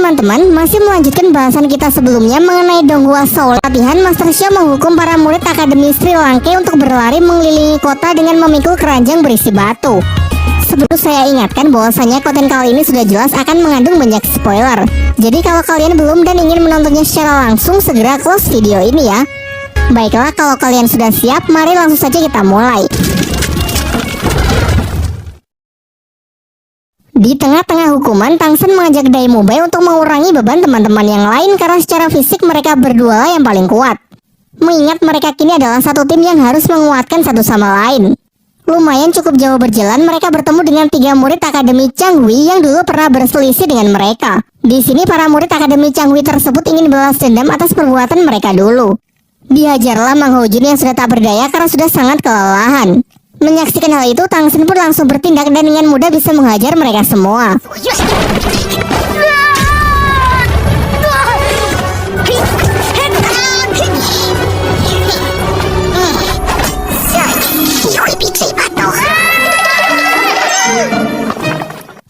teman-teman, masih melanjutkan bahasan kita sebelumnya mengenai Donghua Soul. Latihan Master Xiao menghukum para murid Akademi Sri Langke untuk berlari mengelilingi kota dengan memikul keranjang berisi batu. Sebelum saya ingatkan bahwasanya konten kali ini sudah jelas akan mengandung banyak spoiler. Jadi kalau kalian belum dan ingin menontonnya secara langsung, segera close video ini ya. Baiklah, kalau kalian sudah siap, mari langsung saja kita mulai. Di tengah-tengah hukuman, Tang Sen mengajak Dai Mubai untuk mengurangi beban teman-teman yang lain karena secara fisik mereka berdua lah yang paling kuat. Mengingat mereka kini adalah satu tim yang harus menguatkan satu sama lain. Lumayan cukup jauh berjalan, mereka bertemu dengan 3 murid Akademi Changhui yang dulu pernah berselisih dengan mereka. Di sini para murid Akademi Changhui tersebut ingin balas dendam atas perbuatan mereka dulu. Dihajarlah Mang Hojun yang sudah tak berdaya karena sudah sangat kelelahan. Menyaksikan hal itu, Tang Sen pun langsung bertindak dan dengan mudah bisa menghajar mereka semua.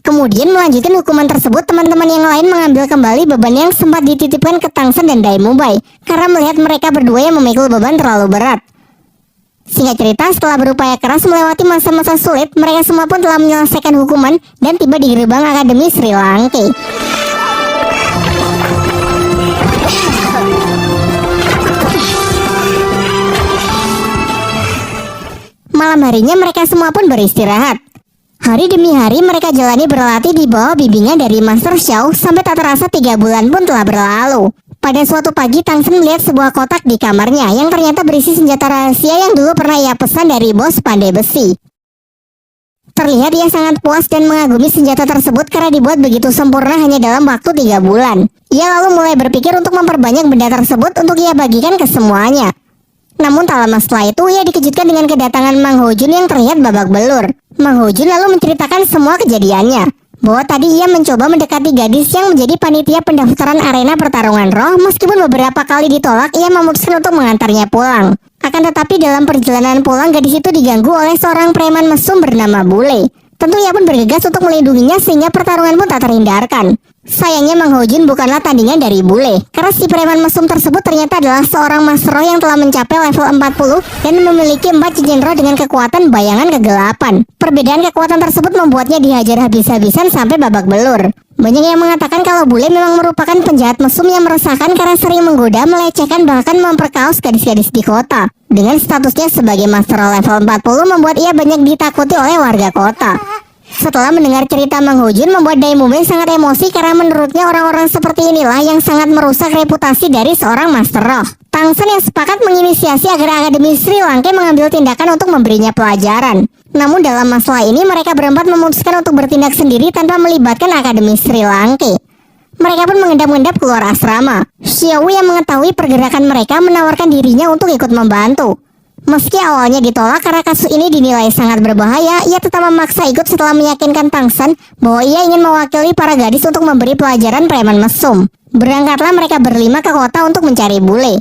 Kemudian melanjutkan hukuman tersebut, teman-teman yang lain mengambil kembali beban yang sempat dititipkan ke Tang Sen dan Dai Mubai karena melihat mereka berdua yang memikul beban terlalu berat. Singkat cerita, setelah berupaya keras melewati masa-masa sulit, mereka semua pun telah menyelesaikan hukuman dan tiba di gerbang Akademi Sri Langke. Malam harinya mereka semua pun beristirahat. Hari demi hari mereka jalani berlatih di bawah bimbingan dari Master Xiao sampai tak terasa 3 bulan pun telah berlalu. Pada suatu pagi, Tang Sen melihat sebuah kotak di kamarnya yang ternyata berisi senjata rahasia yang dulu pernah ia pesan dari bos pandai besi. Terlihat ia sangat puas dan mengagumi senjata tersebut karena dibuat begitu sempurna hanya dalam waktu 3 bulan. Ia lalu mulai berpikir untuk memperbanyak benda tersebut untuk ia bagikan ke semuanya. Namun tak lama setelah itu ia dikejutkan dengan kedatangan Mang Hojun yang terlihat babak belur. Mang Hojun lalu menceritakan semua kejadiannya, bahwa tadi ia mencoba mendekati gadis yang menjadi panitia pendaftaran arena pertarungan roh. Meskipun beberapa kali ditolak, ia memutuskan untuk mengantarnya pulang. Akan tetapi dalam perjalanan pulang, gadis itu diganggu oleh seorang preman mesum bernama Bule. Tentu ia pun bergegas untuk melindunginya sehingga pertarungan pun tak terhindarkan. Sayangnya Mang Hojun bukanlah tandingan dari Bule, karena si preman mesum tersebut ternyata adalah seorang master roh yang telah mencapai level 40 dan memiliki 4 cincin roh dengan kekuatan bayangan kegelapan. Perbedaan kekuatan tersebut membuatnya dihajar habis-habisan sampai babak belur. Banyak yang mengatakan kalau Bule memang merupakan penjahat mesum yang meresahkan karena sering menggoda, melecehkan, bahkan memperkaos gadis-gadis di kota. Dengan statusnya sebagai master roh level 40 membuat ia banyak ditakuti oleh warga kota. Setelah mendengar cerita Mang Hojun, membuat Dai Mubai sangat emosi karena menurutnya orang-orang seperti inilah yang sangat merusak reputasi dari seorang master roh. Tang Sen yang sepakat menginisiasi agar Akademi Sri Langke mengambil tindakan untuk memberinya pelajaran. Namun dalam masalah ini mereka berempat memutuskan untuk bertindak sendiri tanpa melibatkan Akademi Sri Langke. Mereka pun mengendap-endap keluar asrama. Xiao yang mengetahui pergerakan mereka menawarkan dirinya untuk ikut membantu. Meski awalnya ditolak karena kasus ini dinilai sangat berbahaya, ia tetap memaksa ikut setelah meyakinkan Tang Sen bahwa ia ingin mewakili para gadis untuk memberi pelajaran preman mesum. Berangkatlah mereka berlima ke kota untuk mencari Bule.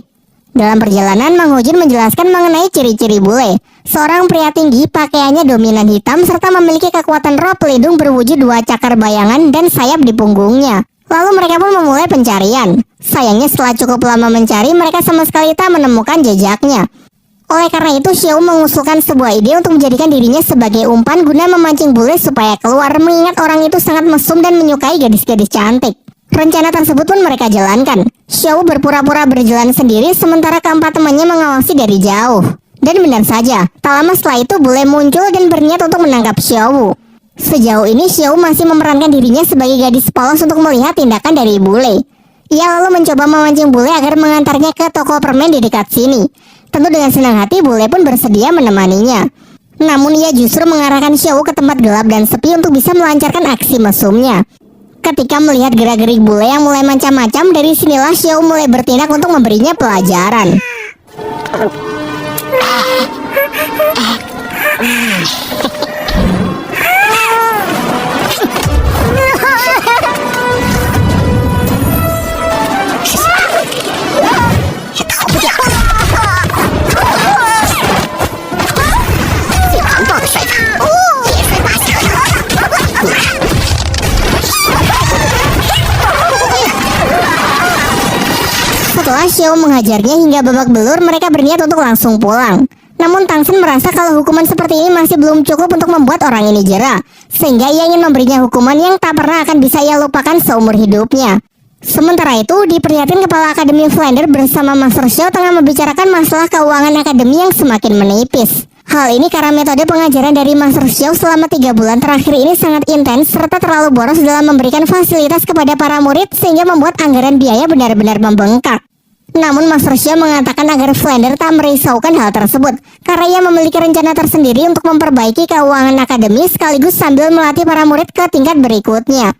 Dalam perjalanan, Mang Hojun menjelaskan mengenai ciri-ciri Bule. Seorang pria tinggi, pakaiannya dominan hitam, serta memiliki kekuatan roh pelindung berwujud 2 cakar bayangan dan sayap di punggungnya. Lalu mereka pun memulai pencarian. Sayangnya setelah cukup lama mencari, mereka sama sekali tak menemukan jejaknya. Oleh karena itu, Xiao mengusulkan sebuah ide untuk menjadikan dirinya sebagai umpan guna memancing Bule supaya keluar, mengingat orang itu sangat mesum dan menyukai gadis-gadis cantik. Rencana tersebut pun mereka jalankan. Xiao berpura-pura berjalan sendiri sementara keempat temannya mengawasi dari jauh. Dan benar saja, tak lama setelah itu Bule muncul dan berniat untuk menangkap Xiao. Sejauh ini Xiao masih memerankan dirinya sebagai gadis polos untuk melihat tindakan dari Bule. Ia lalu mencoba memancing Bule agar mengantarnya ke toko permen di dekat sini. Tentu dengan senang hati Bule pun bersedia menemaninya. Namun ia justru mengarahkan Xiao ke tempat gelap dan sepi untuk bisa melancarkan aksi mesumnya. Ketika melihat gerak-gerik Bule yang mulai macam-macam, dari sinilah Xiao mulai bertindak untuk memberinya pelajaran. Xiao menghajarnya hingga babak belur. Mereka berniat untuk langsung pulang. Namun Tang Shen merasa kalau hukuman seperti ini masih belum cukup untuk membuat orang ini jera, sehingga ia ingin memberinya hukuman yang tak pernah akan bisa ia lupakan seumur hidupnya. Sementara itu, diperlihatkan Kepala Akademi Flander bersama Master Xiao tengah membicarakan masalah keuangan akademi yang semakin menipis. Hal ini karena metode pengajaran dari Master Xiao selama 3 bulan terakhir ini sangat intens serta terlalu boros dalam memberikan fasilitas kepada para murid sehingga membuat anggaran biaya benar-benar membengkak. Namun Master Xiao mengatakan agar Flander tak merisaukan hal tersebut karena ia memiliki rencana tersendiri untuk memperbaiki keuangan akademi sekaligus sambil melatih para murid ke tingkat berikutnya.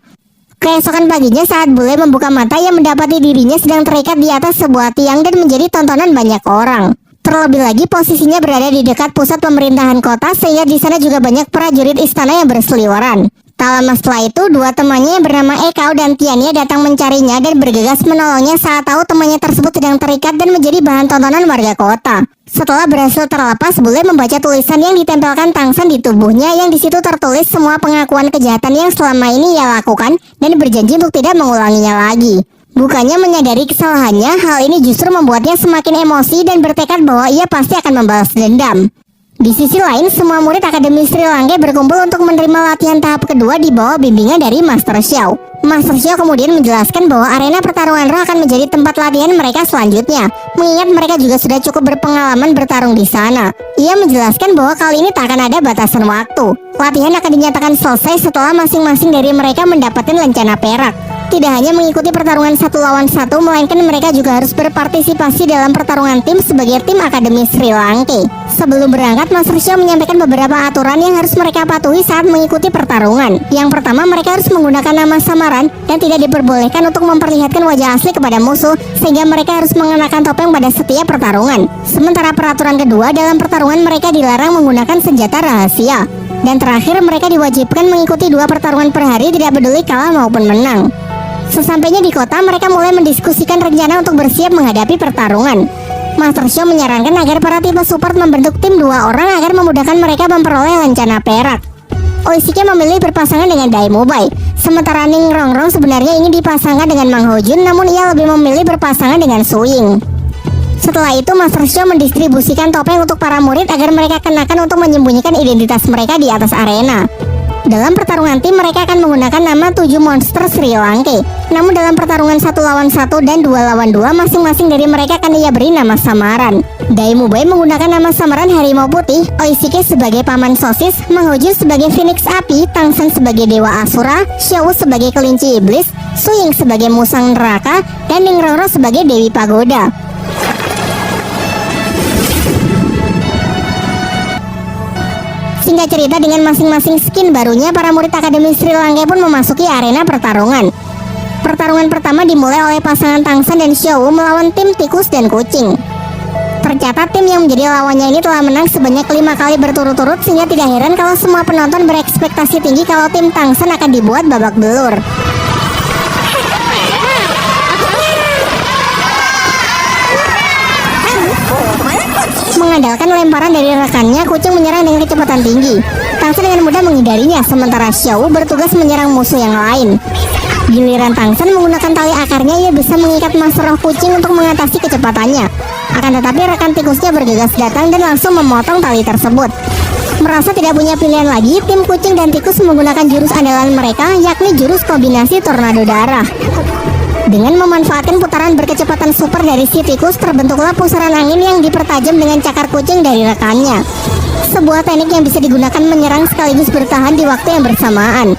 Keesokan paginya saat bule membuka mata, ia mendapati dirinya sedang terikat di atas sebuah tiang dan menjadi tontonan banyak orang. Terlebih lagi posisinya berada di dekat pusat pemerintahan kota sehingga di sana juga banyak prajurit istana yang berseliweran. Tak lama setelah itu, dua temannya yang bernama Ekao dan Tiania datang mencarinya dan bergegas menolongnya saat tahu temannya tersebut sedang terikat dan menjadi bahan tontonan warga kota. Setelah berhasil terlepas, bule membaca tulisan yang ditempelkan Tang Shen di tubuhnya yang di situ tertulis semua pengakuan kejahatan yang selama ini ia lakukan dan berjanji untuk tidak mengulanginya lagi. Bukannya menyadari kesalahannya, hal ini justru membuatnya semakin emosi dan bertekad bahwa ia pasti akan membalas dendam. Di sisi lain, semua murid Akademi Sri Lanka berkumpul untuk menerima latihan tahap kedua di bawah bimbingan dari Master Xiao. Master Xiao kemudian menjelaskan bahwa arena pertarungan roh akan menjadi tempat latihan mereka selanjutnya, mengingat mereka juga sudah cukup berpengalaman bertarung di sana. Ia menjelaskan bahwa kali ini tak akan ada batasan waktu. Latihan akan dinyatakan selesai setelah masing-masing dari mereka mendapatkan lencana perak. Tidak hanya mengikuti pertarungan 1 lawan 1, melainkan mereka juga harus berpartisipasi dalam pertarungan tim sebagai tim Akademi Sri Lanka. Sebelum berangkat, Master Xiao menyampaikan beberapa aturan yang harus mereka patuhi saat mengikuti pertarungan. Yang pertama, mereka harus menggunakan nama samaran dan tidak diperbolehkan untuk memperlihatkan wajah asli kepada musuh, sehingga mereka harus mengenakan topeng pada setiap pertarungan. Sementara peraturan kedua, dalam pertarungan mereka dilarang menggunakan senjata rahasia. Dan terakhir, mereka diwajibkan mengikuti 2 pertarungan per hari, tidak peduli kalah maupun menang. Sesampainya di kota, mereka mulai mendiskusikan rencana untuk bersiap menghadapi pertarungan. Master Xiao menyarankan agar para tipe support membentuk tim 2 orang agar memudahkan mereka memperoleh lencana perak. Oishike memilih berpasangan dengan Dai Mubai, sementara Ning Rongrong sebenarnya ingin dipasangkan dengan Mang Hojun, namun ia lebih memilih berpasangan dengan Su Ying. Setelah itu, Master Xiao mendistribusikan topeng untuk para murid agar mereka kenakan untuk menyembunyikan identitas mereka di atas arena. Dalam pertarungan tim, mereka akan menggunakan nama 7 monster Sri Lanka. Namun dalam pertarungan 1 lawan 1 dan 2 lawan 2, masing-masing dari mereka akan ia beri nama samaran. Dai Mubai menggunakan nama samaran Harimau Putih, Oishike sebagai Paman Sosis, Mang Hojun sebagai Phoenix Api, Tang Shen sebagai Dewa Asura, Xiao sebagai Kelinci Iblis, Su Ying sebagai Musang Neraka, dan Ning Rongrong sebagai Dewi Pagoda. Singkat cerita, dengan masing-masing skin barunya, para murid Akademi Sri Lanka pun memasuki arena pertarungan. Pertarungan pertama dimulai oleh pasangan Tang Shen dan Xiao melawan tim tikus dan kucing. Tercatat tim yang menjadi lawannya ini telah menang sebanyak 5 kali berturut-turut, sehingga tidak heran kalau semua penonton berekspektasi tinggi kalau tim Tang Shen akan dibuat babak belur. Mengandalkan lemparan dari rekannya, kucing menyerang dengan kecepatan tinggi. Tang Shen dengan mudah menghindarinya, sementara Xiao bertugas menyerang musuh yang lain. Giliran Tang Shen menggunakan tali akarnya, ia bisa mengikat master roh kucing untuk mengatasi kecepatannya. Akan tetapi rekan tikusnya bergegas datang dan langsung memotong tali tersebut. Merasa tidak punya pilihan lagi, tim kucing dan tikus menggunakan jurus andalan mereka, yakni jurus kombinasi tornado darah. Dengan memanfaatkan putaran berkecepatan super dari si tikus, terbentuklah pusaran angin yang dipertajam dengan cakar kucing dari rekannya. Sebuah teknik yang bisa digunakan menyerang sekaligus bertahan di waktu yang bersamaan.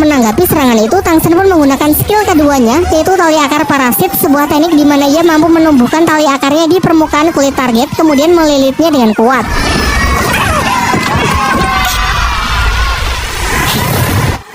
Menanggapi serangan itu, Tang Shen pun menggunakan skill keduanya, yaitu tali akar parasit, sebuah teknik di mana ia mampu menumbuhkan tali akarnya di permukaan kulit target, kemudian melilitnya dengan kuat.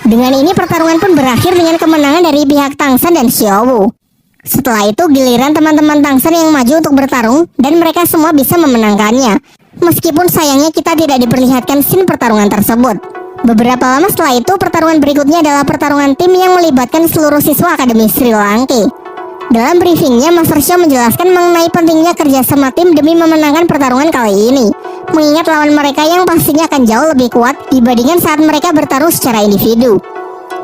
Dengan ini pertarungan pun berakhir dengan kemenangan dari pihak Tang Shen dan Xiao. Setelah itu giliran teman-teman Tang Shen yang maju untuk bertarung dan mereka semua bisa memenangkannya. Meskipun sayangnya kita tidak diperlihatkan scene pertarungan tersebut. Beberapa lama setelah itu pertarungan berikutnya adalah pertarungan tim yang melibatkan seluruh siswa Akademi Sri Lanka. Dalam briefingnya, Master Xiao menjelaskan mengenai pentingnya kerjasama tim demi memenangkan pertarungan kali ini. Mengingat lawan mereka yang pastinya akan jauh lebih kuat dibandingkan saat mereka bertarung secara individu.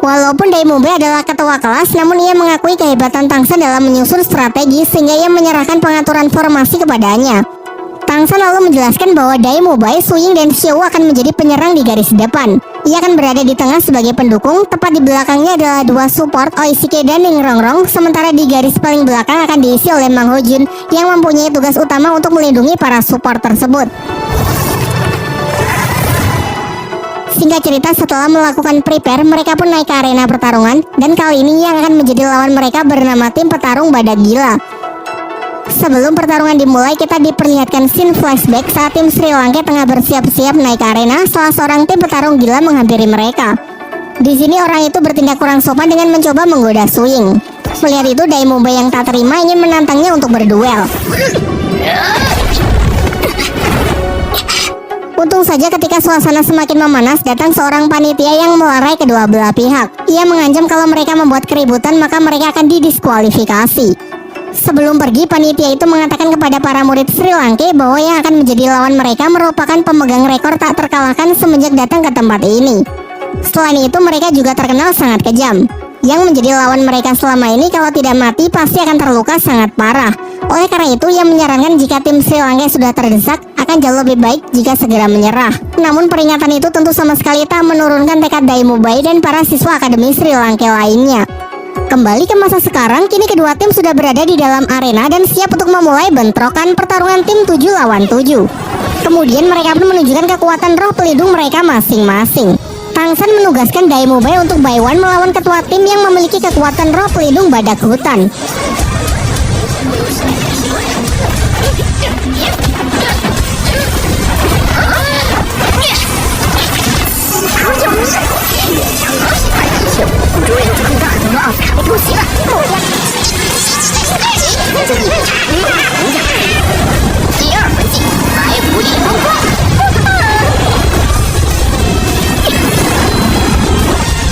Walaupun Dai Mubai adalah ketua kelas, namun ia mengakui kehebatan Tangsan dalam menyusun strategi sehingga ia menyerahkan pengaturan formasi kepadanya. Tangsan lalu menjelaskan bahwa Dai Mubai, Su Ying, dan Xiao akan menjadi penyerang di garis depan. Ia akan berada di tengah sebagai pendukung, tepat di belakangnya adalah dua support Oishike dan Ning Rongrong, sementara di garis paling belakang akan diisi oleh Mang Hojun yang mempunyai tugas utama untuk melindungi para support tersebut. Singkat cerita, setelah melakukan prepare, mereka pun naik ke arena pertarungan, dan kali ini yang akan menjadi lawan mereka bernama tim petarung Badak Gila. Sebelum pertarungan dimulai, kita diperlihatkan scene flashback saat tim Sri Lanka tengah bersiap-siap naik ke arena setelah seorang tim petarung gila menghampiri mereka. Di sini orang itu bertindak kurang sopan dengan mencoba menggoda Su Ying. Melihat itu, Dai Mubai yang tak terima ingin menantangnya untuk berduel. Untung saja ketika suasana semakin memanas, datang seorang panitia yang melerai kedua belah pihak. Ia mengancam kalau mereka membuat keributan maka mereka akan didiskualifikasi. Sebelum pergi, panitia itu mengatakan kepada para murid Sri Lanka bahwa yang akan menjadi lawan mereka merupakan pemegang rekor tak terkalahkan semenjak datang ke tempat ini. Selain itu, mereka juga terkenal sangat kejam. Yang menjadi lawan mereka selama ini kalau tidak mati pasti akan terluka sangat parah. Oleh karena itu, ia menyarankan jika tim Sri Lanka sudah terdesak, akan jauh lebih baik jika segera menyerah. Namun peringatan itu tentu sama sekali tak menurunkan tekad Dai Mubai dan para siswa Akademi Sri Lanka lainnya. Kembali ke masa sekarang, kini kedua tim sudah berada di dalam arena dan siap untuk memulai bentrokan pertarungan tim 7 lawan 7. Kemudian mereka pun menunjukkan kekuatan roh pelindung mereka masing-masing. Tangsan menugaskan Dai Mubai untuk Baiwan melawan ketua tim yang memiliki kekuatan roh pelindung badak hutan.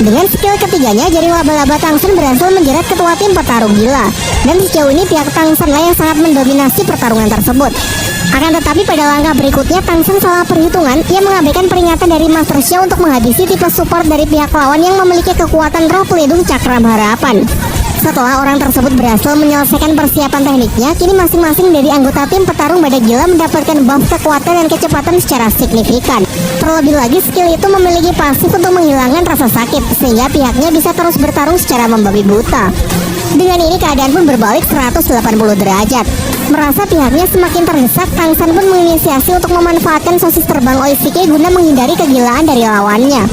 Dengan skill ketiganya, jaring laba-laba Tangsan berhasil menjerat ketua tim petarung gila. Dan sejauh ini pihak Tangsan lah yang sangat mendominasi pertarungan tersebut. Akan tetapi pada langkah berikutnya, Tangsan salah perhitungan. Ia mengabaikan peringatan dari Master Xiao untuk menghabisi tipe support dari pihak lawan yang memiliki kekuatan roh pelindung cakram harapan. Setelah orang tersebut berhasil menyelesaikan persiapan tekniknya, kini masing-masing dari anggota tim petarung badak gila mendapatkan buff kekuatan dan kecepatan secara signifikan. Terlebih lagi, skill itu memiliki pasif untuk menghilangkan rasa sakit, sehingga pihaknya bisa terus bertarung secara membabi buta. Dengan ini keadaan pun berbalik 180 derajat. Merasa pihaknya semakin terdesak, Tangsan pun menginisiasi untuk memanfaatkan sosis terbang Oishike guna menghindari kegilaan dari lawannya.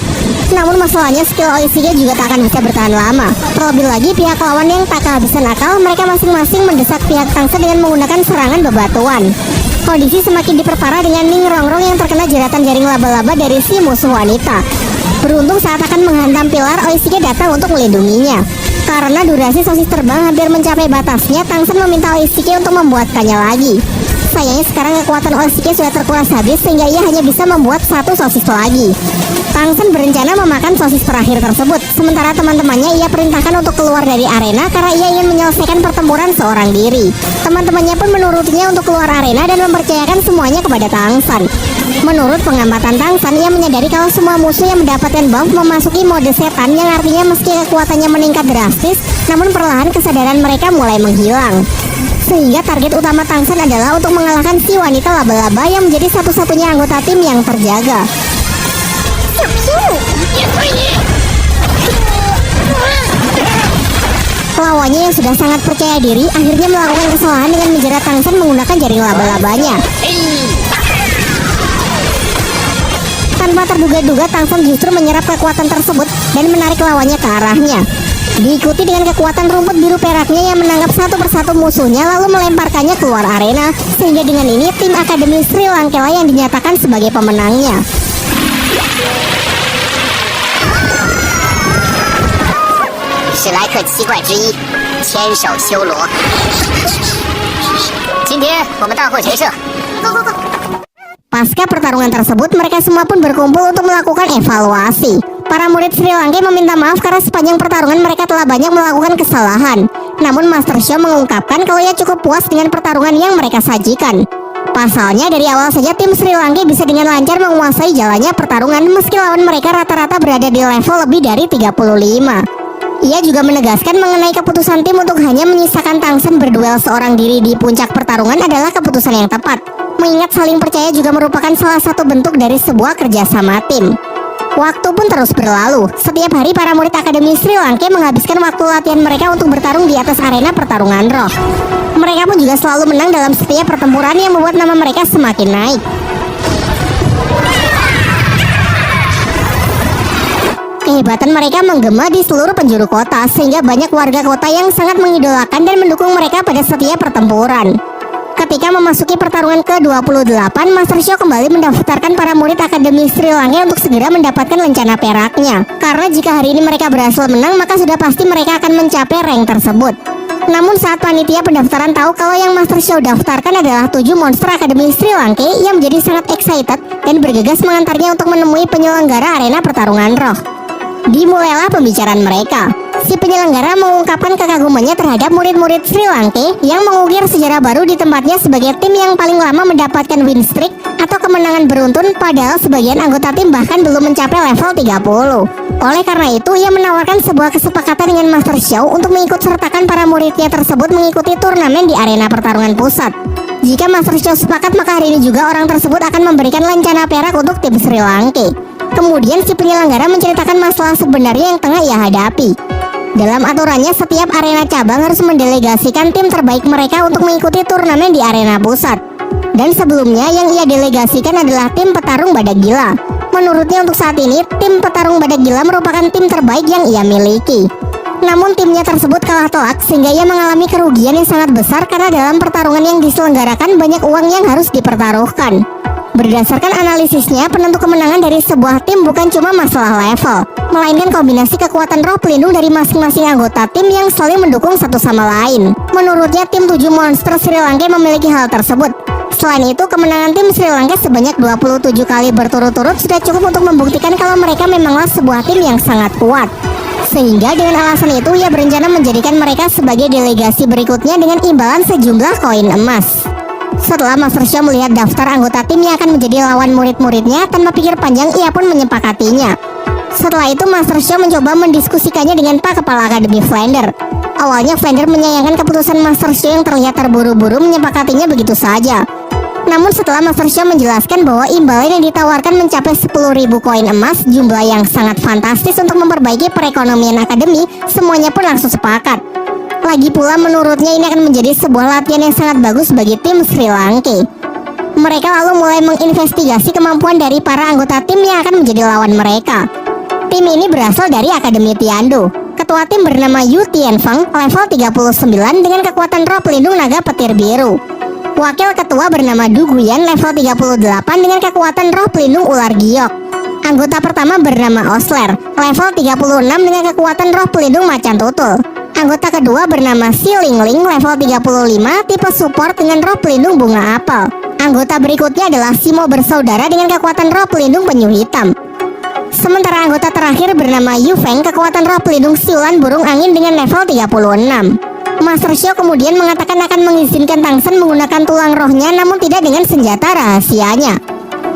Namun masalahnya skill Oishike juga tak akan bisa bertahan lama. Terlebih lagi pihak lawan yang tak kehabisan akal, mereka masing-masing mendesak pihak Tangsan dengan menggunakan serangan bebatuan. Kondisi semakin diperparah dengan Ning Rongrong yang terkena jeratan jaring laba-laba dari si musuh wanita. Beruntung saat akan menghantam pilar, Oishike datang untuk melindunginya. Karena durasi sosis terbang hampir mencapai batasnya, Tangsan meminta Oishike untuk membuatkannya lagi. Sayangnya sekarang kekuatan Oishike sudah terkuras habis sehingga ia hanya bisa membuat satu sosis lagi. Tangsan berencana memakan sosis terakhir tersebut. Sementara teman-temannya ia perintahkan untuk keluar dari arena karena ia ingin menyelesaikan pertempuran seorang diri. Teman-temannya pun menurutinya untuk keluar arena dan mempercayakan semuanya kepada Tangsan. Menurut pengamatan Tangsan, ia menyadari kalau semua musuh yang mendapatkan buff memasuki mode setan, yang artinya meski kekuatannya meningkat drastis, namun perlahan kesadaran mereka mulai menghilang. Sehingga target utama Tangsan adalah untuk mengalahkan si wanita laba-laba yang menjadi satu-satunya anggota tim yang terjaga. Lawannya yang sudah sangat percaya diri akhirnya melakukan kesalahan dengan menjerat Tangsan menggunakan jaring laba-labanya. Tanpa terduga-duga, Tangsan justru menyerap kekuatan tersebut dan menarik lawannya ke arahnya. Diikuti dengan kekuatan rumput biru peraknya yang menangkap satu persatu musuhnya lalu melemparkannya keluar arena. Sehingga dengan ini tim Akademi Sri Lanka yang dinyatakan sebagai pemenangnya. Pasca pertarungan tersebut, mereka semua pun berkumpul untuk melakukan evaluasi. Para murid Sri Lanka meminta maaf karena sepanjang pertarungan mereka telah banyak melakukan kesalahan. Namun Master Xiao mengungkapkan kalau ia cukup puas dengan pertarungan yang mereka sajikan. Pasalnya dari awal saja tim Sri Lanka bisa dengan lancar menguasai jalannya pertarungan meski lawan mereka rata-rata berada di level lebih dari 35. Ia juga menegaskan mengenai keputusan tim untuk hanya menyisakan Tangsen berduel seorang diri di puncak pertarungan adalah keputusan yang tepat. Mengingat saling percaya juga merupakan salah satu bentuk dari sebuah kerjasama tim. Waktu pun terus berlalu. Setiap hari para murid Akademi Sri Lanka menghabiskan waktu latihan mereka untuk bertarung di atas arena pertarungan roh. Mereka pun juga selalu menang dalam setiap pertempuran yang membuat nama mereka semakin naik. Kehebatan mereka menggema di seluruh penjuru kota sehingga banyak warga kota yang sangat mengidolakan dan mendukung mereka pada setiap pertempuran. Ketika memasuki pertarungan ke-28, Master Xiao kembali mendaftarkan para murid Akademi Sri Lanka untuk segera mendapatkan lencana peraknya. Karena jika hari ini mereka berhasil menang, maka sudah pasti mereka akan mencapai rank tersebut. Namun saat panitia pendaftaran tahu kalau yang Master Xiao daftarkan adalah 7 monster Akademi Sri Lanka, yang menjadi sangat excited dan bergegas mengantarnya untuk menemui penyelenggara arena pertarungan roh. Dimulailah pembicaraan mereka. Si penyelenggara mengungkapkan kekagumannya terhadap murid-murid Sri Lanka yang mengukir sejarah baru di tempatnya sebagai tim yang paling lama mendapatkan win streak atau kemenangan beruntun, padahal sebagian anggota tim bahkan belum mencapai level 30. Oleh karena itu, ia menawarkan sebuah kesepakatan dengan Master Xiao untuk mengikut sertakan para muridnya tersebut mengikuti turnamen di arena pertarungan pusat. Jika Master Xiao sepakat, maka hari ini juga orang tersebut akan memberikan lencana perak untuk tim Sri Lanka. Kemudian si penyelenggara menceritakan masalah sebenarnya yang tengah ia hadapi. Dalam aturannya, setiap arena cabang harus mendelegasikan tim terbaik mereka untuk mengikuti turnamen di arena pusat. Dan sebelumnya yang ia delegasikan adalah tim petarung badak gila. Menurutnya untuk saat ini, tim petarung badak gila merupakan tim terbaik yang ia miliki. Namun timnya tersebut kalah telak sehingga ia mengalami kerugian yang sangat besar karena dalam pertarungan yang diselenggarakan banyak uang yang harus dipertaruhkan. Berdasarkan analisisnya, penentu kemenangan dari sebuah tim bukan cuma masalah level, melainkan kombinasi kekuatan roh pelindung dari masing-masing anggota tim yang saling mendukung satu sama lain. Menurutnya, tim 7 monster Sri Lanka memiliki hal tersebut. Selain itu, kemenangan tim Sri Lanka sebanyak 27 kali berturut-turut sudah cukup untuk membuktikan kalau mereka memanglah sebuah tim yang sangat kuat. Sehingga dengan alasan itu, ia berencana menjadikan mereka sebagai delegasi berikutnya dengan imbalan sejumlah koin emas. Setelah Master Xiao melihat daftar anggota tim yang akan menjadi lawan murid-muridnya, tanpa pikir panjang ia pun menyepakatinya. Setelah itu Master Xiao mencoba mendiskusikannya dengan Pak Kepala Akademi Flander. Awalnya Flander menyayangkan keputusan Master Xiao yang terlihat terburu-buru menyepakatinya begitu saja. Namun setelah Master Xiao menjelaskan bahwa imbalan yang ditawarkan mencapai 10.000 koin emas, jumlah yang sangat fantastis untuk memperbaiki perekonomian akademi, semuanya pun langsung sepakat. Lagi pula menurutnya ini akan menjadi sebuah latihan yang sangat bagus bagi tim Sri Lanka. Mereka lalu mulai menginvestigasi kemampuan dari para anggota tim yang akan menjadi lawan mereka. Tim ini berasal dari Akademi Tiando. Ketua tim bernama Yu Tianfeng, level 39 dengan kekuatan roh pelindung naga petir biru. Wakil ketua bernama Du Guyan, level 38 dengan kekuatan roh pelindung ular giok. Anggota pertama bernama Osler, level 36 dengan kekuatan roh pelindung macan tutul. Anggota kedua bernama Si Lingling, level 35, tipe support dengan roh pelindung bunga apel. Anggota berikutnya adalah Simo bersaudara dengan kekuatan roh pelindung penyu hitam. Sementara anggota terakhir bernama Yu Feng, kekuatan roh pelindung siulan burung angin dengan level 36. Master Xiao kemudian mengatakan akan mengizinkan Tangsen menggunakan tulang rohnya, namun tidak dengan senjata rahasianya.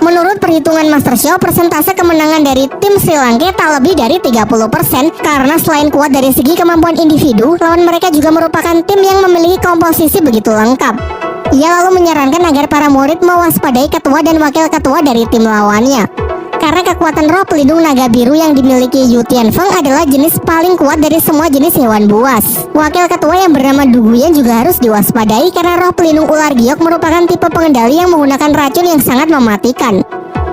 Menurut perhitungan Master Xiao, persentase kemenangan dari tim Sri Lanka tak lebih dari 30%, karena selain kuat dari segi kemampuan individu, lawan mereka juga merupakan tim yang memiliki komposisi begitu lengkap. Ia lalu menyarankan agar para murid mewaspadai ketua dan wakil ketua dari tim lawannya. Karena kekuatan roh pelindung naga biru yang dimiliki Yu Tianfeng adalah jenis paling kuat dari semua jenis hewan buas. Wakil ketua yang bernama Du Guyan juga harus diwaspadai karena roh pelindung ular giok merupakan tipe pengendali yang menggunakan racun yang sangat mematikan.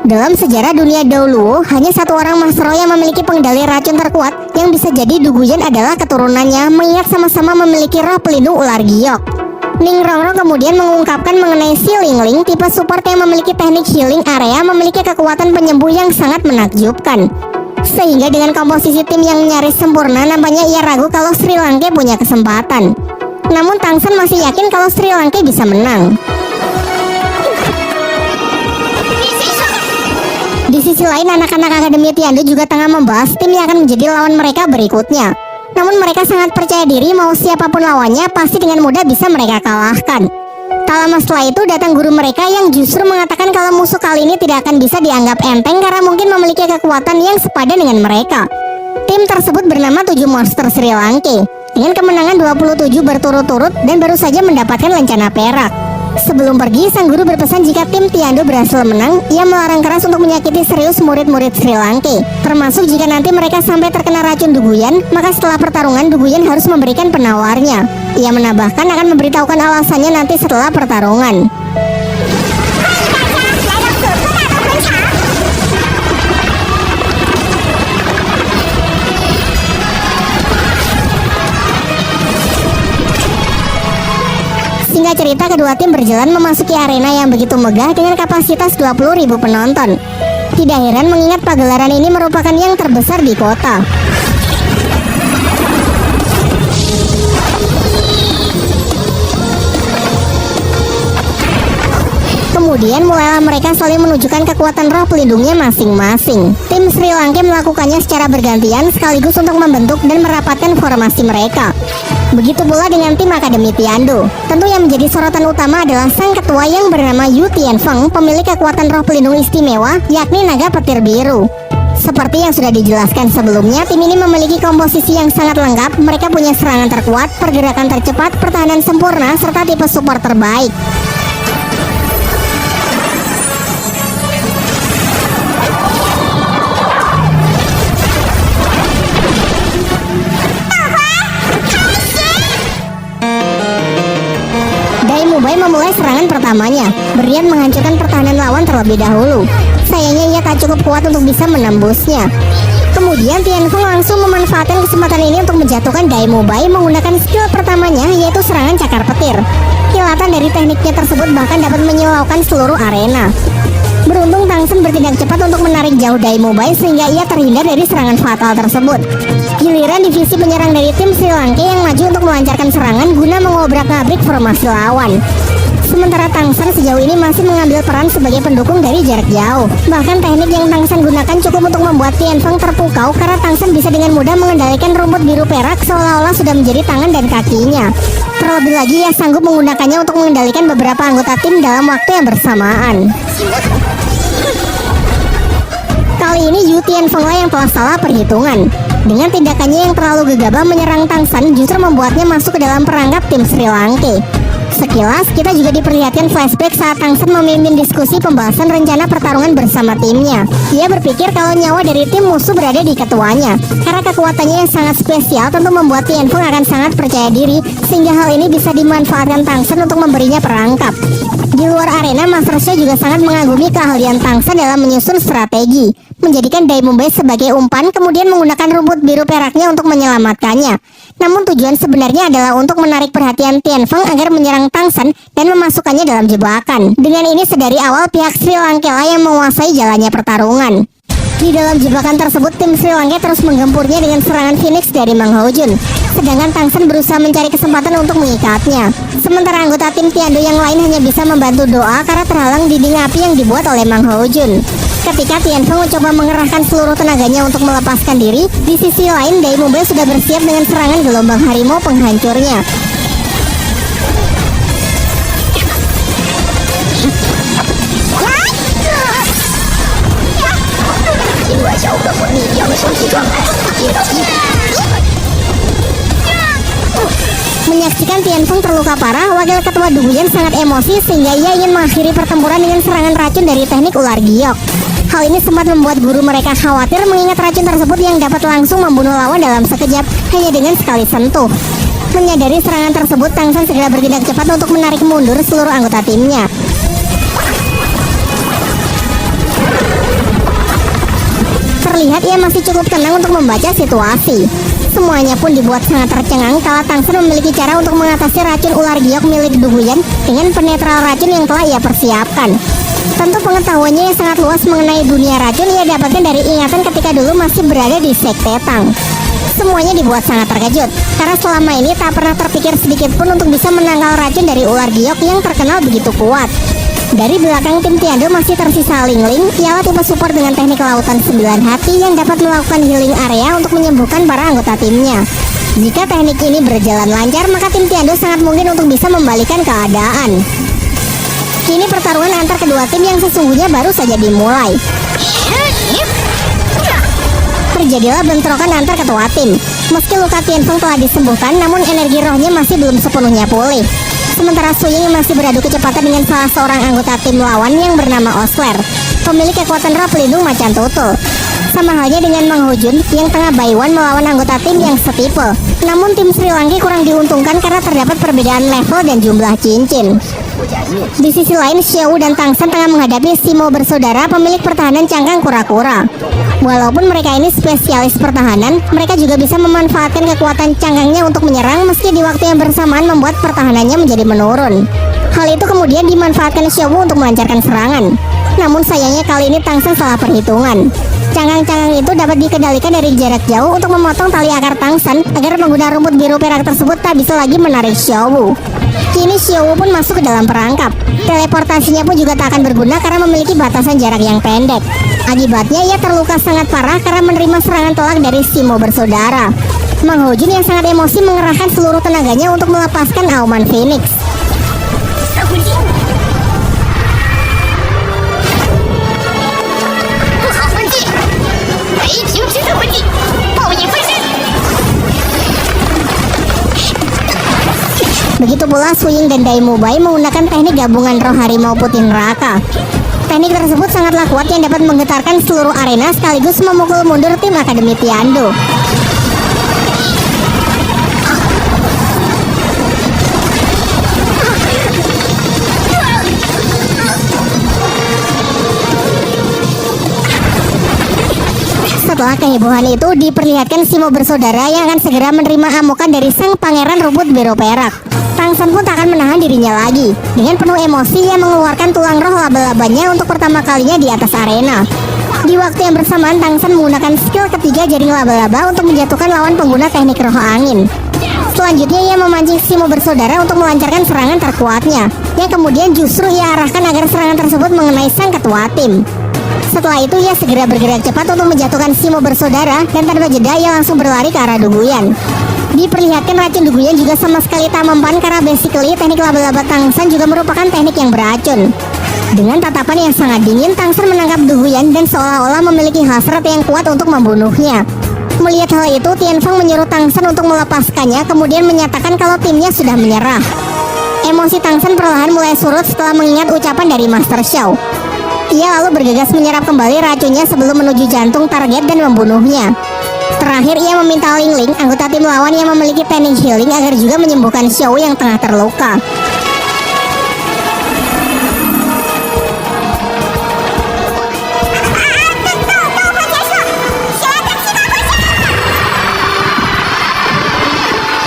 Dalam sejarah dunia dahulu, hanya satu orang Master Roh yang memiliki pengendali racun terkuat yang bisa jadi Du Guyan adalah keturunannya, mengingat sama-sama memiliki roh pelindung ular giok. Ning Rongrong kemudian mengungkapkan mengenai Si Lingling, tipe support yang memiliki teknik healing area, memiliki kekuatan penyembuh yang sangat menakjubkan. Sehingga dengan komposisi tim yang nyaris sempurna, nampaknya ia ragu kalau Sri Lanka punya kesempatan. Namun Tangsen masih yakin kalau Sri Lanka bisa menang. Di sisi lain, anak-anak Akademi Tiando juga tengah membahas tim yang akan menjadi lawan mereka berikutnya. Namun mereka sangat percaya diri mau siapapun lawannya pasti dengan mudah bisa mereka kalahkan. Tak lama setelah itu datang guru mereka yang justru mengatakan kalau musuh kali ini tidak akan bisa dianggap enteng karena mungkin memiliki kekuatan yang sepadan dengan mereka. Tim tersebut bernama 7 Monster Sri Lanka dengan kemenangan 27 berturut-turut dan baru saja mendapatkan lencana perak. Sebelum pergi, sang guru berpesan jika tim Tiando berhasil menang, ia melarang keras untuk menyakiti serius murid-murid Sri Lanka. Termasuk jika nanti mereka sampai terkena racun Duguyan, maka setelah pertarungan Duguyan harus memberikan penawarnya. Ia menambahkan akan memberitahukan alasannya nanti setelah pertarungan. Singkat cerita, kedua tim berjalan memasuki arena yang begitu megah dengan kapasitas 20.000 penonton. Tidak heran mengingat pagelaran ini merupakan yang terbesar di kota. Kemudian mulailah mereka saling menunjukkan kekuatan roh pelindungnya masing-masing. Tim Sri Lanka melakukannya secara bergantian sekaligus untuk membentuk dan merapatkan formasi mereka. Begitu pula dengan tim Akademi Tiando. Tentu yang menjadi sorotan utama adalah sang ketua yang bernama Yu Tianfeng, pemilik kekuatan roh pelindung istimewa, yakni naga petir biru. Seperti yang sudah dijelaskan sebelumnya, tim ini memiliki komposisi yang sangat lengkap. Mereka punya serangan terkuat, pergerakan tercepat, pertahanan sempurna, serta tipe support terbaik. Mobile memulai serangan pertamanya. Berlian menghancurkan pertahanan lawan terlebih dahulu. Sayangnya ia tak cukup kuat untuk bisa menembusnya. Kemudian Tianfeng langsung memanfaatkan kesempatan ini untuk menjatuhkan Dai Mobile menggunakan skill pertamanya, yaitu serangan cakar petir. Kilatan dari tekniknya tersebut bahkan dapat menyilaukan seluruh arena. Beruntung Tangsen bertindak cepat untuk menarik jauh Dai Mobile sehingga ia terhindar dari serangan fatal tersebut. Giliran divisi penyerang dari tim Sri Lanka yang maju untuk melancarkan serangan guna mengobrak-abrik formasi lawan. Sementara Tangsen sejauh ini masih mengambil peran sebagai pendukung dari jarak jauh. Bahkan teknik yang Tangsen gunakan cukup untuk membuat Tianfeng terpukau karena Tangsen bisa dengan mudah mengendalikan rumput biru perak seolah-olah sudah menjadi tangan dan kakinya. Terlebih lagi ia sanggup menggunakannya untuk mengendalikan beberapa anggota tim dalam waktu yang bersamaan. Kali ini Yu Tianfeng yang telah salah perhitungan. Dengan tindakannya yang terlalu gegabah menyerang Tangsen justru membuatnya masuk ke dalam perangkap tim Sri Lanka. Sekilas kita juga diperlihatkan flashback saat Tangsen memimpin diskusi pembahasan rencana pertarungan bersama timnya. Ia berpikir kalau nyawa dari tim musuh berada di ketuanya. Karena kekuatannya yang sangat spesial tentu membuat Tianfeng akan sangat percaya diri, sehingga hal ini bisa dimanfaatkan Tangsen untuk memberinya perangkap. Di luar arena, Master Xiao juga sangat mengagumi keahlian Tangsen dalam menyusun strategi, menjadikan Dai Mumbai sebagai umpan, kemudian menggunakan rumput biru peraknya untuk menyelamatkannya. Namun tujuan sebenarnya adalah untuk menarik perhatian Tianfeng agar menyerang Tangsen dan memasukkannya dalam jebakan. Dengan ini sedari awal pihak Sri Lanka yang menguasai jalannya pertarungan. Di dalam jebakan tersebut, tim Sri Lanka terus menggempurnya dengan serangan Phoenix dari Mang Hojun. Sedangkan Tangsen berusaha mencari kesempatan untuk mengikatnya. Sementara anggota tim Tiando yang lain hanya bisa membantu doa karena terhalang dinding api yang dibuat oleh Mang Hojun. Ketika Tianfeng mencoba mengerahkan seluruh tenaganya untuk melepaskan diri, di sisi lain Dai Mumbai sudah bersiap dengan serangan gelombang harimau penghancurnya. Menyaksikan Tianfeng terluka parah, wakil ketua Duguyan sangat emosi sehingga ia ingin mengakhiri pertempuran dengan serangan racun dari teknik ular giok. Hal ini sempat membuat guru mereka khawatir mengingat racun tersebut yang dapat langsung membunuh lawan dalam sekejap hanya dengan sekali sentuh. Menyadari serangan tersebut, Tangsen segera bertindak cepat untuk menarik mundur seluruh anggota timnya. Terlihat ia masih cukup tenang untuk membaca situasi. Semuanya pun dibuat sangat tercengang kala Tangsen memiliki cara untuk mengatasi racun ular giok milik Duguyan dengan penetral racun yang telah ia persiapkan. Tentu pengetahuannya yang sangat luas mengenai dunia racun ia dapatkan dari ingatan ketika dulu masih berada di Sekte Tang. Semuanya dibuat sangat terkejut, karena selama ini tak pernah terpikir sedikit pun untuk bisa menangkal racun dari ular giok yang terkenal begitu kuat. Dari belakang tim Tiando masih tersisa Ling Ling, ialah tipe support dengan teknik lautan 9 hati yang dapat melakukan healing area untuk menyembuhkan para anggota timnya. Jika teknik ini berjalan lancar, maka tim Tiando sangat mungkin untuk bisa membalikan keadaan. Kini pertarungan antar kedua tim yang sesungguhnya baru saja dimulai. Terjadilah bentrokan antar ketua tim. Meski luka Tianfeng telah disembuhkan, namun energi rohnya masih belum sepenuhnya pulih. Sementara Su Ying masih beradu kecepatan dengan salah seorang anggota tim lawan yang bernama Osler, pemilik kekuatan roh pelindung macan tutul. Sama halnya dengan Mang Ho Jun yang tengah Baiwan melawan anggota tim yang setipe. Namun tim Sri Lanka kurang diuntungkan karena terdapat perbedaan level dan jumlah cincin. Di sisi lain, Xiao dan Tang San tengah menghadapi Simo bersaudara, pemilik pertahanan cangkang kura-kura. Walaupun mereka ini spesialis pertahanan, mereka juga bisa memanfaatkan kekuatan cangkangnya untuk menyerang meski di waktu yang bersamaan membuat pertahanannya menjadi menurun. Hal itu kemudian dimanfaatkan Xiao untuk melancarkan serangan. Namun sayangnya kali ini Tang San salah perhitungan. Cangkang-cangkang itu dapat dikendalikan dari jarak jauh untuk memotong tali akar Tang San agar pengguna rumput biru perak tersebut tak bisa lagi menarik Xiao. Kini Xiao pun masuk ke dalam perangkap. Teleportasinya pun juga tak akan berguna karena memiliki batasan jarak yang pendek. Akibatnya ia terluka sangat parah karena menerima serangan telak dari Simo bersaudara. Mang Ho Jun yang sangat emosi mengerahkan seluruh tenaganya untuk melepaskan auman Phoenix. Begitu pula Su Ying dan Dai Mubai menggunakan teknik gabungan roh harimau putih neraka. Teknik tersebut sangatlah kuat yang dapat menggetarkan seluruh arena sekaligus memukul mundur tim Akademi Tiando. Setelah kehebohan itu diperlihatkan Simo bersaudara yang akan segera menerima amukan dari sang pangeran rumput biru perak. Tang San pun tak akan menahan dirinya lagi. Dengan penuh emosi ia mengeluarkan tulang roh laba-labanya untuk pertama kalinya di atas arena. Di waktu yang bersamaan Tang San menggunakan skill ketiga jaring laba-laba untuk menjatuhkan lawan pengguna teknik roh angin. Selanjutnya ia memancing Simo bersaudara untuk melancarkan serangan terkuatnya, yang kemudian justru ia arahkan agar serangan tersebut mengenai sang ketua tim. Setelah itu ia segera bergerak cepat untuk menjatuhkan Simo bersaudara dan tanpa jeda ia langsung berlari ke arah Duguyan. Diperlihatkan racun Duguyan juga sama sekali tak mempan karena basically teknik laba-laba Tang San juga merupakan teknik yang beracun. Dengan tatapan yang sangat dingin, Tang San menangkap Duguyan dan seolah-olah memiliki hasrat yang kuat untuk membunuhnya. Melihat hal itu, Tianfeng menyuruh Tang San untuk melepaskannya, kemudian menyatakan kalau timnya sudah menyerah. Emosi Tang San perlahan mulai surut setelah mengingat ucapan dari Master Xiao. Ia lalu bergegas menyerap kembali racunnya sebelum menuju jantung target dan membunuhnya. Terakhir ia meminta Ling Ling, anggota tim lawan yang memiliki teknik healing, agar juga menyembuhkan Xiao yang tengah terluka.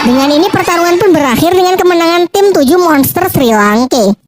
Dengan ini pertarungan pun berakhir dengan kemenangan tim 7 monster Sri Lanka.